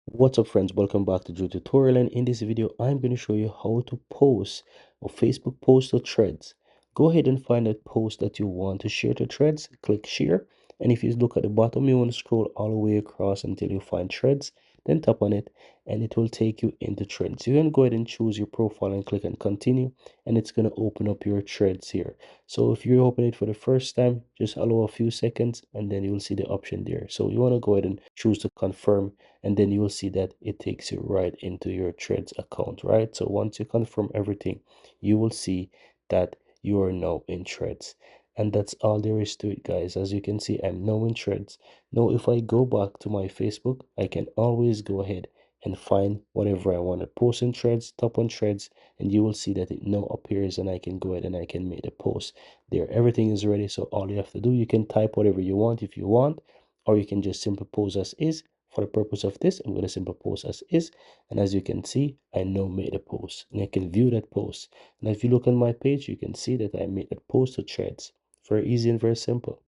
What's up friends, welcome back to Drew Tutorial, and in this video I'm going to show you how to post a Facebook post or threads. Go ahead and find that post that you want to share to threads, click share, and if you look at the bottom you want to scroll all the way across until you find threads, then tap on it and it will take you into threads. You can go ahead and choose your profile and click on continue, and it's going to open up your threads here. So if you open it for the first time, just allow a few seconds and then you will see the option there. So you want to go ahead and choose to confirm, and then you will see that it takes you right into your threads account, right? So once you confirm everything, you will see that you are now in threads. And that's all there is to it, guys. As you can see, I'm now in threads. Now if I go back to my Facebook, I can always go ahead and find whatever I want to post in threads, tap on threads, and you will see that it now appears, and I can go ahead and I can make the post there. Everything is ready, so all you have to do, you can type whatever you want if you want, or you can just simply post as is. For the purpose of this, I'm going to simply post as is, and as you can see, I now made a post and I can view that post. And if you look on my page, you can see that I made that post to threads. Very easy and very simple.